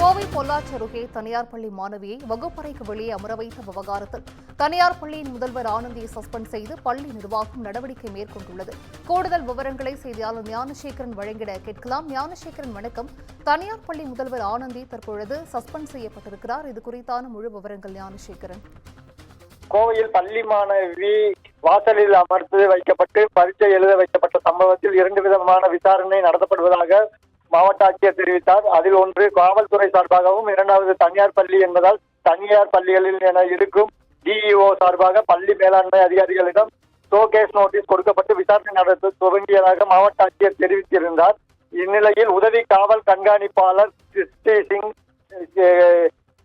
கோவை பொள்ளாச்சி அருகே தனியார் பள்ளி மாணவியை வகுப்பறைக்கு வெளியே அமர வைத்த விவகாரத்தில் தனியார் பள்ளியின் முதல்வர் ஆனந்தியை சஸ்பெண்ட் செய்து பள்ளி நிர்வாகம் நடவடிக்கை மேற்கொண்டுள்ளது. கூடுதல் விவரங்களை செய்தியாளர் ஞானசேகரன் வழங்கிட கேட்கலாம். ஞானசேகரன், வணக்கம். தனியார் பள்ளி முதல்வர் ஆனந்தி தற்பொழுது சஸ்பெண்ட் செய்யப்பட்டிருக்கிறார். இது குறித்தான முழு விவரங்கள் ஞானசேகரன். கோவையில் பள்ளி மாணவி வாசலில் அமர்ந்து வைக்கப்பட்டு பரீட்சை எழுத வைக்கப்பட்ட சம்பவத்தில் 2 விதமான விசாரணை நடத்தப்படுவதாக மாவட்ட ஆட்சியர் தெரிவித்தார். அதில் ஒன்று காவல்துறை சார்பாகவும், இரண்டாவது தனியார் பள்ளி என்பதால் தனியார் பள்ளிகளில் என இருக்கும் டிஇஓ சார்பாக பள்ளி மேலாண்மை அதிகாரிகளிடம் ஷோகேஸ் நோட்டீஸ் கொடுக்கப்பட்டு விசாரணை நடத்த துவங்கியதாக மாவட்ட ஆட்சியர் தெரிவித்திருந்தார். இந்நிலையில் உதவி காவல் கண்காணிப்பாளர் கிறிஸ்டி சிங்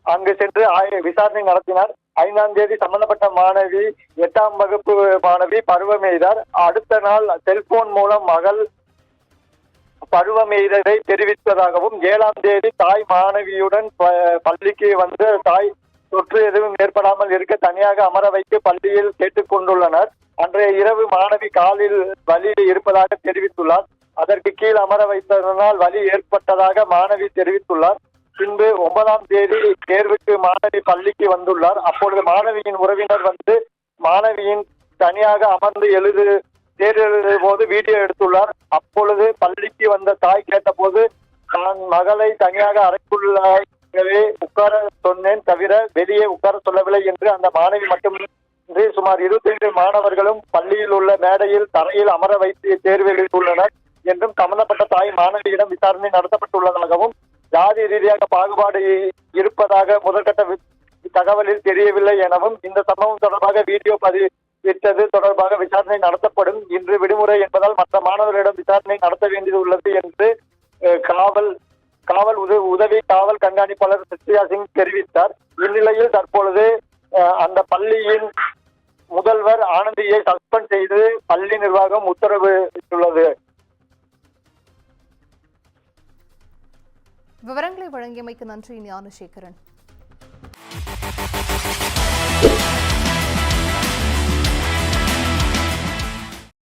அங்கு சென்று விசாரணை நடத்தினார். 5ஆம் தேதி சம்பந்தப்பட்ட மாணவி 8ஆம் வகுப்பு மாணவி பருவம் எய்தார். அடுத்த நாள் செல்போன் மூலம் மகள் பருவம் எய்ததை தெரிவித்ததாகவும், 7ஆம் தேதி தாய் மாணவியுடன் பள்ளிக்கு வந்து தாய் தொற்று எதுவும் ஏற்படாமல் இருக்க தனியாக அமர வைத்து பள்ளியில் கேட்டுக் கொண்டுள்ளனர். அன்றைய இரவு மாணவி காலில் வலி இருப்பதாக தெரிவித்துள்ளார். அதற்கு கீழ் அமர வைத்ததனால் வலி ஏற்பட்டதாக மாணவி தெரிவித்துள்ளார். பின்பு 9ஆம் தேதி தேர்வுக்கு மாணவி பள்ளிக்கு வந்துள்ளார். அப்பொழுது மாணவியின் உறவினர் வந்து மாணவியின் தனியாக அமர்ந்து தேர்வு எழுதும் போது வீடியோ எடுத்துள்ளார். அப்பொழுது பள்ளிக்கு வந்த தாய் கேட்டபோது, நான் மகளை தனியாக அறைக்குள்ளே உட்கார சொன்னேன், தவிர வெளியே உட்கார சொல்லவில்லை என்று அந்த மாணவி மட்டுமின்றி சுமார் 25 மாணவர்களும் பள்ளியில் உள்ள மேடையில் தரையில் அமர வைத்து தேர்வு எழுதியுள்ளனர் என்றும் சம்பந்தப்பட்ட தாய் மாணவியிடம் விசாரணை நடத்தப்பட்டுள்ளதாகவும், ஜாதி ரீதியாக பாகுபாடு இருப்பதாக முதற்கட்ட தகவலில் தெரியவில்லை எனவும், இந்த சம்பவம் தொடர்பாக வீடியோ பதிவிட்டது தொடர்பாக விசாரணை நடத்தப்படும். இன்று விடுமுறை என்பதால் மற்ற மாணவர்களிடம் விசாரணை நடத்த வேண்டியுள்ளது என்று உதவி காவல் கண்காணிப்பாளர் சத்யா சிங் தெரிவித்தார். இந்நிலையில் தற்பொழுது அந்த பள்ளியின் முதல்வர் ஆனந்தியை சஸ்பெண்ட் செய்து பள்ளி நிர்வாகம் உத்தரவிட்டுள்ளது. விவரங்களை வழங்கியமைக்கு நன்றி ஞானசேகரன்.